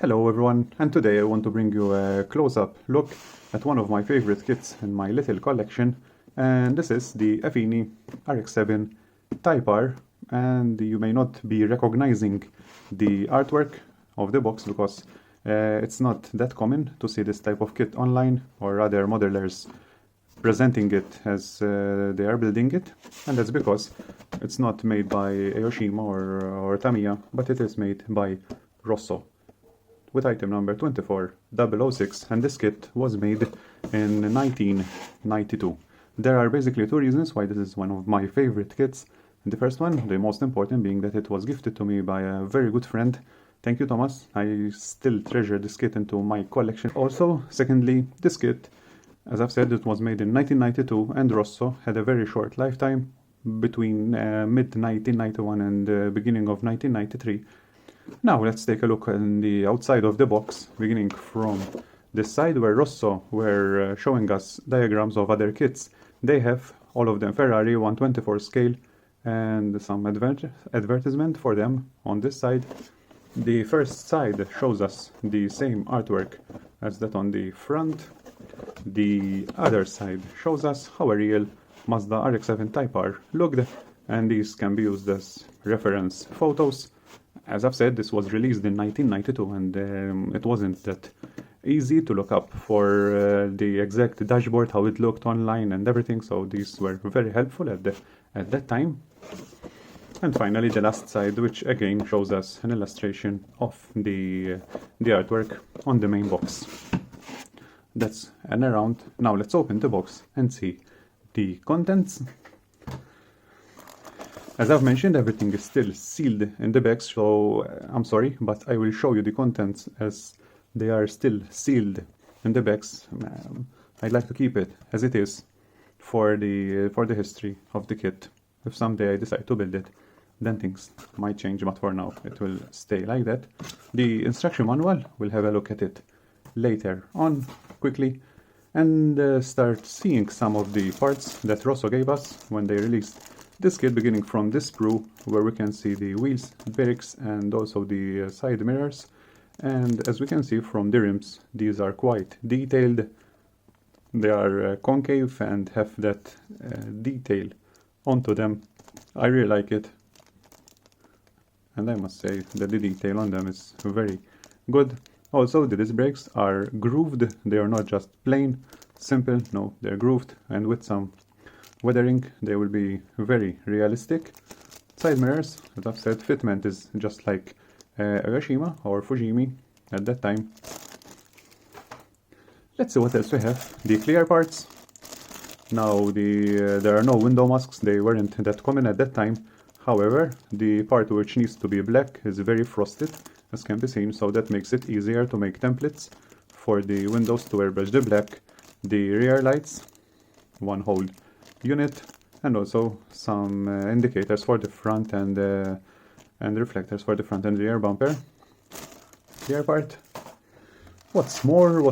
Hello everyone, and today I want to bring you a close-up look at one of my favorite kits in my little collection, and this is the Efini RX7 Type R. And you may not be recognizing the artwork of the box because it's not that common to see this type of kit online, or rather modelers presenting it as they are building it, and that's because it's not made by Aoshima or Tamiya, but it is made by Rosso with item number 24006, and this kit was made in 1992. There are basically two reasons why this is one of my favorite kits. The first one, the most important, being that it was gifted to me by a very good friend. Thank you, Thomas. I still treasure this kit into my collection. Also, secondly, this kit, as I've said, it was made in 1992, and Rosso had a very short lifetime between mid-1991 and beginning of 1993. Now let's take a look on the outside of the box, beginning from this side where Rosso were showing us diagrams of other kits. They have, all of them, Ferrari 1/24 scale, and some advertisement for them on this side. The first side shows us the same artwork as that on the front. The other side shows us how a real Mazda RX-7 Type R looked, and these can be used as reference photos. As I've said, this was released in 1992, and it wasn't that easy to look up for the exact dashboard, how it looked online and everything, so these were very helpful at that time. And finally, the last side, which again shows us an illustration of the artwork on the main box. That's an around. Now let's open the box and see the contents. As I've mentioned, everything is still sealed in the box, so I'm sorry, but I will show you the contents as they are still sealed in the box. I'd like to keep it as it is for the history of the kit. If someday I decide to build it, then things might change, but for now it will stay like that. The instruction manual, we'll have a look at it later on quickly, and start seeing some of the parts that Rosso gave us when they released this kit, beginning from this sprue where we can see the wheels, brakes, and also the side mirrors. And as we can see from the rims, these are quite detailed. They are concave and have that detail onto them. I really like it, and I must say that the detail on them is very good. Also, the disc brakes are grooved. They are not just plain, simple, no, they're grooved, and with some weathering they will be very realistic. Side mirrors, as I've said, fitment is just like Aoshima or Fujimi at that time. Let's see what else we have. The clear parts. Now there are no window masks, they weren't that common at that time. However, the part which needs to be black is very frosted, as can be seen, so that makes it easier to make templates for the windows to airbrush the black. The rear lights, one whole unit, and also some indicators for the front and reflectors for the front and rear bumper. Rear part. What's more?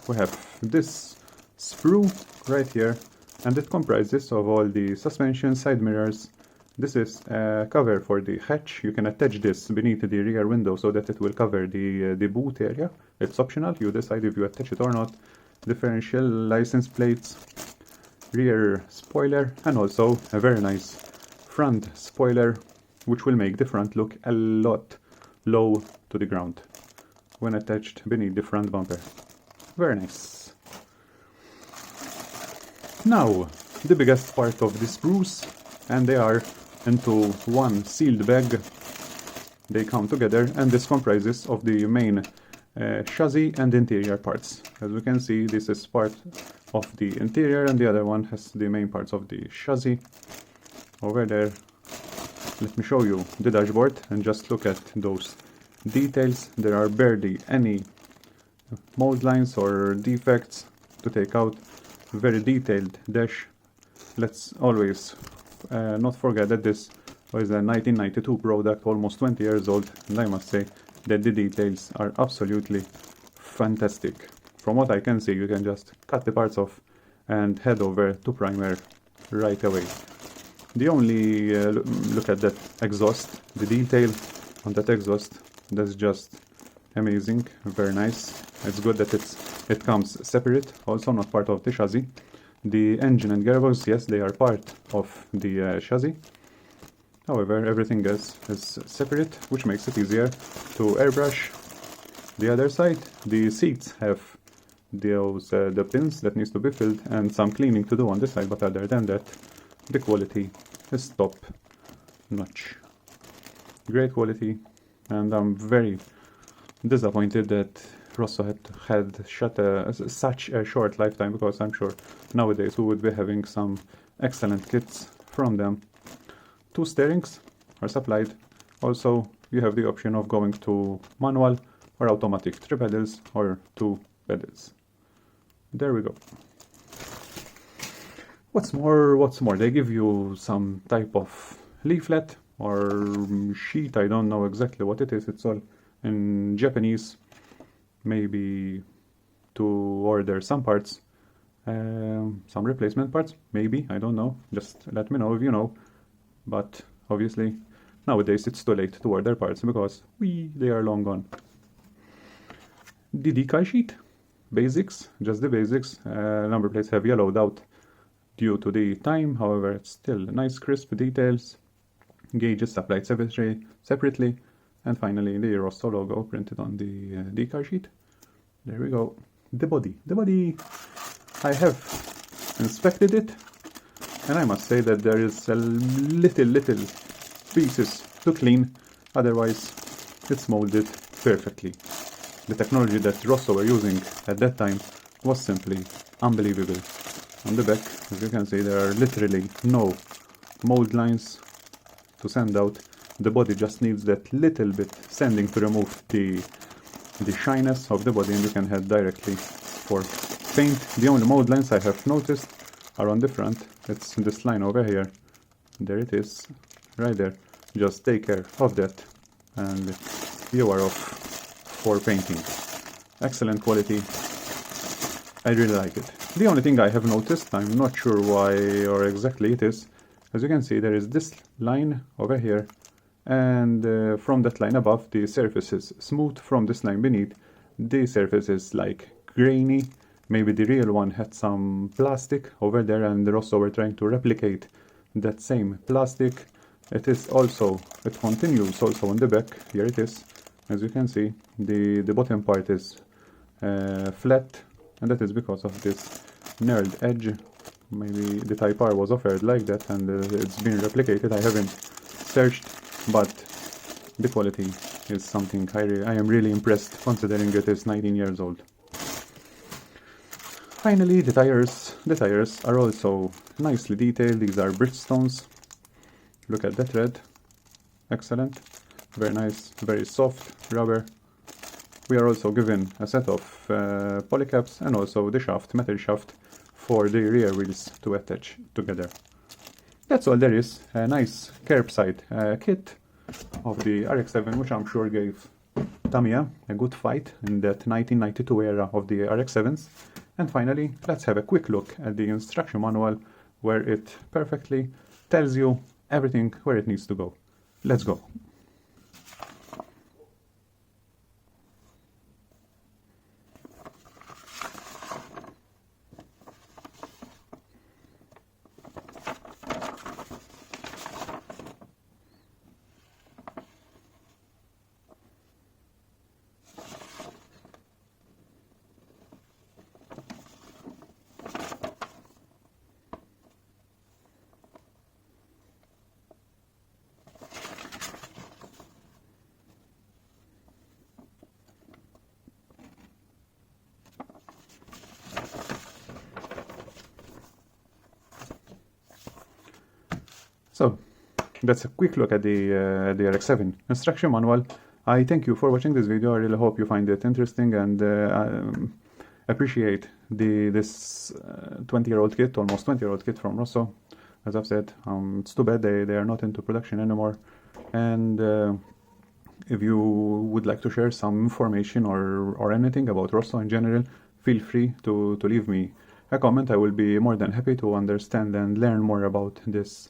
We have this sprue right here, and it comprises of all the suspension, side mirrors. This is a cover for the hatch. You can attach this beneath the rear window so that it will cover the boot area. It's optional, you decide if you attach it or not. Differential license plates, rear spoiler, and also a very nice front spoiler, which will make the front look a lot low to the ground when attached beneath the front bumper. Very nice. Now, the biggest part of the sprues, and they are into one sealed bag. They come together, and this comprises of the main chassis and interior parts. As we can see, this is part of the interior, and the other one has the main parts of the chassis over there. Let me show you the dashboard and just look at those details. There are barely any mold lines or defects to take out. Very detailed dash. Let's always not forget that this was a 1992 product, almost 20 years old, and I must say that the details are absolutely fantastic. From what I can see, you can just cut the parts off and head over to primer right away. The only look at that exhaust, the detail on that exhaust, that's just amazing, very nice. It's good that it comes separate, also not part of the chassis. The engine and gearbox, yes, they are part of the chassis. However, everything else is separate, which makes it easier to airbrush. The other side, the seats have those the pins that needs to be filled and some cleaning to do on this side, but other than that, the quality is top notch. Great quality, and I'm very disappointed that Rosso had such a short lifetime, because I'm sure nowadays we would be having some excellent kits from them. 2 steerings are supplied. Also, you have the option of going to manual or automatic, 3 pedals or 2 pedals. There we go. What's more, they give you some type of leaflet or sheet, I don't know exactly what it is, it's all in Japanese, maybe to order some parts, some replacement parts, maybe, I don't know, just let me know if you know, but obviously nowadays it's too late to order parts because they are long gone. The decal sheet, basics, just the basics. Number plates have yellowed out due to the time, however it's still nice crisp details. Gauges supplied separately, and finally the Rosso logo printed on the decal sheet. There we go. The body, I have inspected it, and I must say that there is a little pieces to clean, otherwise it's molded perfectly. The technology that Rosso were using at that time was simply unbelievable. On the back, as you can see, there are literally no mold lines to sand out. The body just needs that little bit sanding to remove the shyness of the body, and you can head directly for paint. The only mold lines I have noticed are on the front. It's this line over here. There it is, right there. Just take care of that and you are off for painting. Excellent quality. I really like it. The only thing I have noticed, I'm not sure why or exactly it is, as you can see there is this line over here, and from that line above the surface is smooth. From this line beneath the surface is like grainy. Maybe the real one had some plastic over there, and the Rosso were trying to replicate that same plastic. It continues also on the back. Here it is. As you can see, the bottom part is flat, and that is because of this knurled edge. Maybe the Type R was offered like that, and it's been replicated. I haven't searched, but the quality is something I am really impressed, considering it is 19 years old. Finally, the tires. The tires are also nicely detailed. These are Bridgestones. Look at that red. Excellent. Very nice, very soft rubber. We are also given a set of polycaps and also the shaft, metal shaft, for the rear wheels to attach together. That's all there is. A nice curbside kit of the RX-7, which I'm sure gave Tamiya a good fight in that 1992 era of the RX-7s. And finally, let's have a quick look at the instruction manual, where it perfectly tells you everything where it needs to go. Let's go. So, that's a quick look at the RX-7 instruction manual. I thank you for watching this video. I really hope you find it interesting and appreciate this 20-year-old kit, almost 20-year-old kit from Rosso. As I've said, it's too bad they are not into production anymore. And if you would like to share some information or anything about Rosso in general, feel free to leave me a comment. I will be more than happy to understand and learn more about this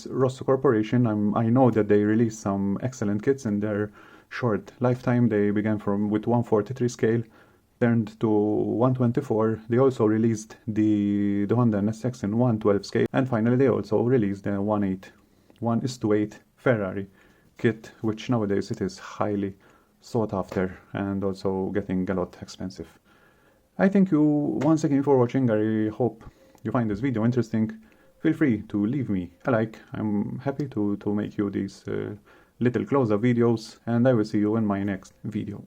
Rosso corporation. I know that they release some excellent kits in their short lifetime. They began with 143 scale, turned to 124. They also released the Honda NSX in 112 scale, and finally they also released the 1:8 Ferrari kit, which nowadays it is highly sought after and also getting a lot expensive. I thank you once again for watching. I hope you find this video interesting. Feel free to leave me a like. I'm happy to make you these little close-up videos, and I will see you in my next video.